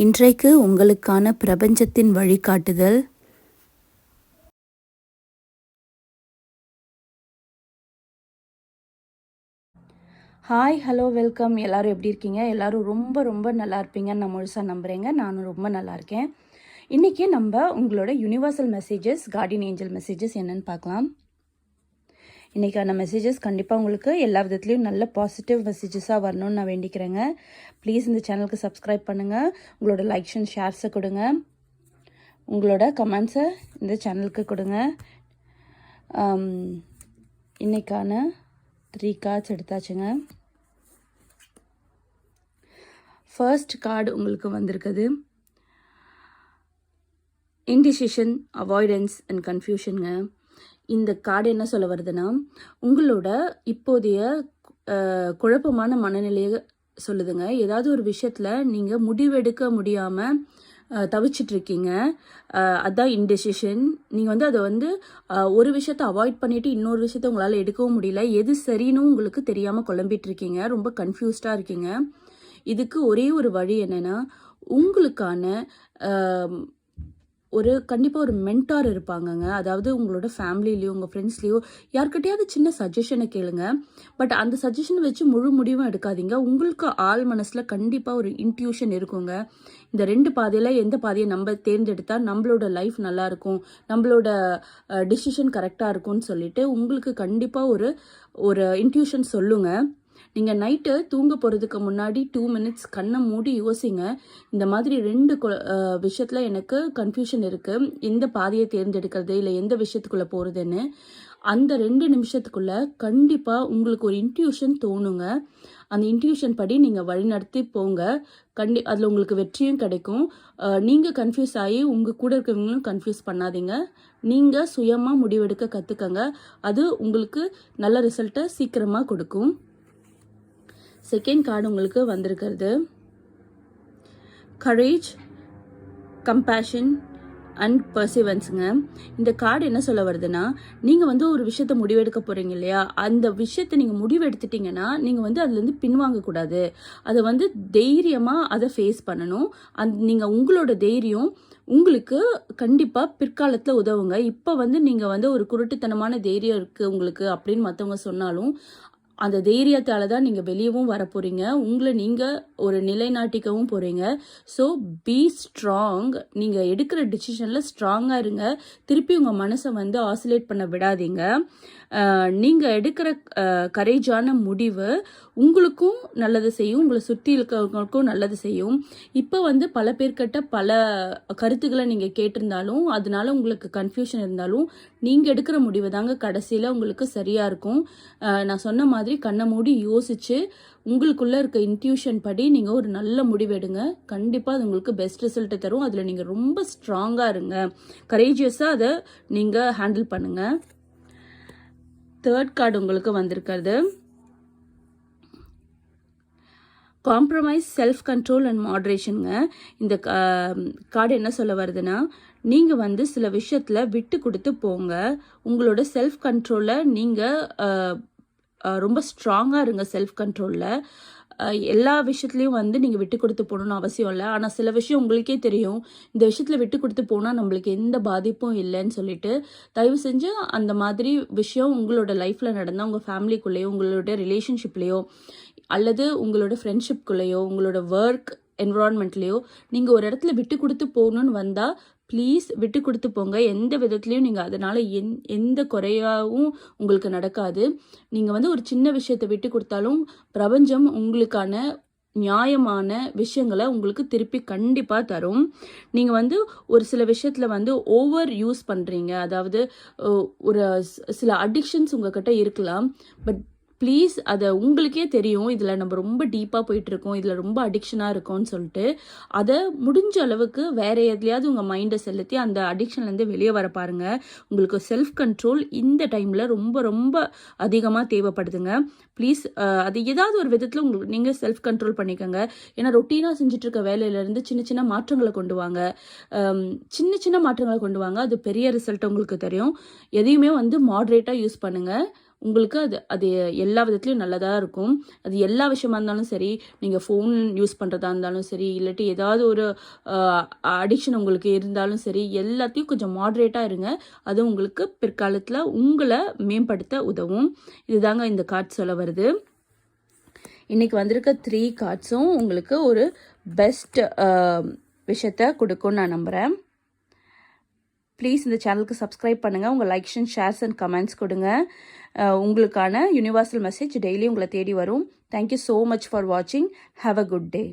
இன்றைக்கு உங்களுக்கான பிரபஞ்சத்தின் வழிகாட்டுதல். Hi, hello, welcome. எல்லோரும் எப்படி இருக்கீங்க? எல்லோரும் ரொம்ப ரொம்ப நல்லா இருப்பீங்கன்னு நான் முழுசாக நம்புகிறேங்க. நானும் ரொம்ப நல்லா இருக்கேன். இன்றைக்கி நம்ம உங்களோட universal messages, Guardian angel messages என்னென்னு பார்க்கலாம். இன்றைக்கான மெசேஜஸ் கண்டிப்பாக உங்களுக்கு எல்லா விதத்துலேயும் நல்ல பாசிட்டிவ் மெசேஜஸாக வரணும்னு நான் வேண்டிக்கிறேங்க. ப்ளீஸ் இந்த சேனலுக்கு சப்ஸ்கிரைப் பண்ணுங்கள். உங்களோட லைக்ஸ் அண்ட் ஷேர்ஸை கொடுங்க. உங்களோட கமெண்ட்ஸை இந்த சேனலுக்கு கொடுங்க. இன்றைக்கான 3 கார்ட்ஸ் எடுத்தாச்சுங்க. ஃபர்ஸ்ட் கார்டு உங்களுக்கு வந்திருக்குது இன்டிசிஷன், அவாய்டன்ஸ் அண்ட் கன்ஃபியூஷனுங்க. இந்த கார்டு என்ன சொல்ல வருதுன்னா, உங்களோட இப்போதைய குழப்பமான மனநிலையை சொல்லுதுங்க. ஏதாவது ஒரு விஷயத்தில் நீங்கள் முடிவெடுக்க முடியாமல் தவிச்சிட்ருக்கீங்க. அதுதான் இன்டெசிஷன். நீங்கள் அதை ஒரு விஷயத்தை அவாய்ட் பண்ணிவிட்டு இன்னொரு விஷயத்த உங்களால் எடுக்கவும் முடியல. எது சரின்னு உங்களுக்கு தெரியாமல் குழம்பிகிட்ருக்கீங்க. ரொம்ப கன்ஃபியூஸ்டாக இருக்கீங்க. இதுக்கு ஒரே ஒரு வழி என்னென்னா, உங்களுக்கான கண்டிப்பாக ஒரு மென்டார் இருப்பாங்கங்க. அதாவது உங்களோட ஃபேமிலிலேயோ உங்கள் ஃப்ரெண்ட்ஸ்லேயோ யார்கிட்டையாவது சின்ன சஜஷனை கேளுங்க. பட் அந்த சஜஷனை வச்சு முழு முடிவும் எடுக்காதீங்க. உங்களுக்கு ஆள் மனசில் கண்டிப்பாக ஒரு இன்ட்யூஷன் இருக்குங்க. இந்த 2 பாதையில் எந்த பாதையை நம்ம தேர்ந்தெடுத்தால் நம்மளோட லைஃப் நல்லாயிருக்கும், நம்மளோட டிசிஷன் கரெக்டாக இருக்கும்னு சொல்லிட்டு உங்களுக்கு கண்டிப்பாக ஒரு இன்ட்யூஷன் சொல்லுங்கள். நீங்கள் நைட்டு தூங்க போகிறதுக்கு முன்னாடி 2 மினிட்ஸ் கண்ணை மூடி யோசிங்க. இந்த மாதிரி 2 விஷயத்தில் எனக்கு கன்ஃபியூஷன் இருக்குது, எந்த பாதையை தேர்ந்தெடுக்கிறது இல்லை எந்த விஷயத்துக்குள்ளே போகிறதுன்னு. அந்த 2 நிமிஷத்துக்குள்ளே கண்டிப்பாக உங்களுக்கு ஒரு இன்ட்யூஷன் தோணுங்க. அந்த இன்ட்யூஷன் படி நீங்கள் வழிநடத்தி போங்க. அதில் உங்களுக்கு வெற்றியும் கிடைக்கும். நீங்கள் கன்ஃபியூஸ் ஆகி உங்கள் கூட இருக்கிறவங்களும் கன்ஃபியூஸ் பண்ணாதீங்க. நீங்கள் சுயமாக முடிவெடுக்க கற்றுக்கங்க. அது உங்களுக்கு நல்ல ரிசல்ட்டை சீக்கிரமாக கொடுக்கும். செகண்ட் கார்டு உங்களுக்கு வந்திருக்கிறது கரேஜ், கம்பேஷன் அண்ட் பர்சிவன்ஸுங்க. இந்த கார்டு என்ன சொல்ல வருதுன்னா, நீங்கள் ஒரு விஷயத்த முடிவெடுக்க போகிறீங்க இல்லையா, அந்த விஷயத்தை நீங்கள் முடிவெடுத்துட்டீங்கன்னா நீங்கள் அதுலேருந்து பின்வாங்கக்கூடாது. அதை தைரியமாக அதை ஃபேஸ் பண்ணணும். நீங்கள் உங்களோட தைரியம் உங்களுக்கு கண்டிப்பாக பிற்காலத்தில் உதவுங்க. இப்போ நீங்கள் ஒரு குருட்டுத்தனமான தைரியம் இருக்குது உங்களுக்கு அப்படின்னு மற்றவங்க சொன்னாலும் அந்த தைரியத்தால் தான் நீங்கள் வெளியவும் வர போகிறீங்க. உங்களை நீங்கள் ஒரு நிலைநாட்டிக்கவும் போகிறீங்க. So be strong. நீங்கள் எடுக்கிற டிசிஷனில் ஸ்ட்ராங்காக இருங்க. திருப்பி உங்கள் மனசை ஆசிலேட் பண்ண விடாதீங்க. நீங்கள் எடுக்கிற கரேஜான முடிவு உங்களுக்கும் நல்லது செய்யும், உங்களை சுற்றி இருக்கிறவங்களுக்கும் நல்லது செய்யும். இப்போ பல பேர்கிட்ட பல கருத்துக்களை நீங்கள் கேட்டிருந்தாலும் அதனால உங்களுக்கு கன்ஃபியூஷன் இருந்தாலும் நீங்கள் எடுக்கிற முடிவு தாங்க கடைசியில் உங்களுக்கு சரியாக இருக்கும். நான் சொன்ன மாதிரி கண்ணை மூடி யோசிச்சு உங்களுக்குள்ளே இருக்க இன்ட்யூஷன் படி நீங்கள் ஒரு நல்ல முடிவு எடுங்க. கண்டிப்பாக அது உங்களுக்கு பெஸ்ட் ரிசல்ட்டை தரும். அதில் நீங்கள் ரொம்ப ஸ்ட்ராங்காக இருங்க. கரேஜியஸாக அதை நீங்கள் ஹேண்டில் பண்ணுங்கள். தேர்ட் கார்டு உங்களுக்கு வந்திருக்கிறது காம்ப்ரமைஸ், செல்ஃப் கண்ட்ரோல் அண்ட் மாட்ரேஷனுங்க. இந்த கார்டு என்ன சொல்ல வருதுன்னா, நீங்கள் சில விஷயத்தில் விட்டு கொடுத்து போங்க. உங்களோட செல்ஃப் கண்ட்ரோலை நீங்கள் ரொம்ப ஸ்ட்ராங்காக இருங்க. செல்ஃப் கண்ட்ரோலில் எல்லா விஷயத்துலையும் நீங்கள் விட்டு கொடுத்து போகணுன்னு அவசியம் இல்லை. ஆனால் சில விஷயம் உங்களுக்கே தெரியும், இந்த விஷயத்தில் விட்டு கொடுத்து போனால் நம்மளுக்கு எந்த பாதிப்பும் இல்லைன்னு சொல்லிட்டு தயவு செஞ்சு அந்த மாதிரி விஷயம் உங்களோட லைஃப்பில் நடந்தால் உங்கள் ஃபேமிலிக்குள்ளேயோ உங்களோட ரிலேஷன்ஷிப்லேயோ அல்லது உங்களோட ஃப்ரெண்ட்ஷிப்குள்ளேயோ உங்களோட ஒர்க் என்விரான்மெண்ட்லேயோ நீங்கள் ஒரு இடத்துல விட்டு கொடுத்து போகணுன்னு வந்தால் ப்ளீஸ் விட்டு கொடுத்து போங்க. எந்த விதத்துலையும் நீங்கள் அதனால் எந்த குறையாகவும் உங்களுக்கு நடக்காது. நீங்கள் ஒரு சின்ன விஷயத்தை விட்டு கொடுத்தாலும் பிரபஞ்சம் உங்களுக்கான நியாயமான விஷயங்களை உங்களுக்கு திருப்பி கண்டிப்பாக தரும். நீங்கள் ஒரு சில விஷயத்தில் ஓவர் யூஸ் பண்ணுறீங்க. அதாவது ஒரு சில அடிக்ஷன்ஸ் உங்கள்கிட்ட இருக்கலாம். பட் ப்ளீஸ் அதை உங்களுக்கே தெரியும், இதில் நம்ம ரொம்ப டீப்பாக போயிட்டுருக்கோம், இதில் ரொம்ப அடிக்ஷனாக இருக்கோம்னு சொல்லிட்டு அதை முடிஞ்ச அளவுக்கு வேறு எதுலையாவது உங்கள் மைண்டை செலுத்தி அந்த அடிக்ஷன்லேருந்து வெளியே வர பாருங்கள். உங்களுக்கு செல்ஃப் கண்ட்ரோல் இந்த டைமில் ரொம்ப ரொம்ப அதிகமாக தேவைப்படுதுங்க. ப்ளீஸ் அது ஏதாவது ஒரு விதத்தில் உங்களுக்கு நீங்கள் செல்ஃப் கண்ட்ரோல் பண்ணிக்கோங்க. ஏன்னா ரொட்டீனாக செஞ்சுட்ருக்க வேலையிலேருந்து சின்ன சின்ன மாற்றங்களை கொண்டு வாங்க. சின்ன சின்ன மாற்றங்களை கொண்டு வாங்க. அது பெரிய ரிசல்ட் உங்களுக்கு தெரியும். எதையுமே மாட்ரேட்டாக யூஸ் பண்ணுங்கள். உங்களுக்கு அது அது எல்லா விதத்துலையும் நல்லதாக இருக்கும். அது எல்லா விஷயமா இருந்தாலும் சரி, நீங்கள் ஃபோன் யூஸ் பண்ணுறதா இருந்தாலும் சரி, இல்லாட்டி ஏதாவது ஒரு அடிக்ஷன் உங்களுக்கு இருந்தாலும் சரி, எல்லாத்தையும் கொஞ்சம் மாட்ரேட்டாக இருங்க. அது உங்களுக்கு பிற்காலத்தில் உங்களை மேம்படுத்த உதவும். இதுதாங்க இந்த கார்டு சொல்ல வருது. இன்றைக்கி வந்திருக்க 3 கார்ட்ஸும் உங்களுக்கு ஒரு பெஸ்ட் விஷயத்தை கொடுக்கும்னு நான் நம்புகிறேன். ப்ளீஸ் இந்த சேனலுக்கு சப்ஸ்கிரைப் பண்ணுங்கள். உங்கள் likes and shares and comments கொடுங்க. உங்களுக்கான யூனிவர்சல் மெசேஜ் டெய்லி உங்களை தேடி வரும். தேங்க்யூ ஸோ மச் ஃபார் வாட்சிங். Have a good day.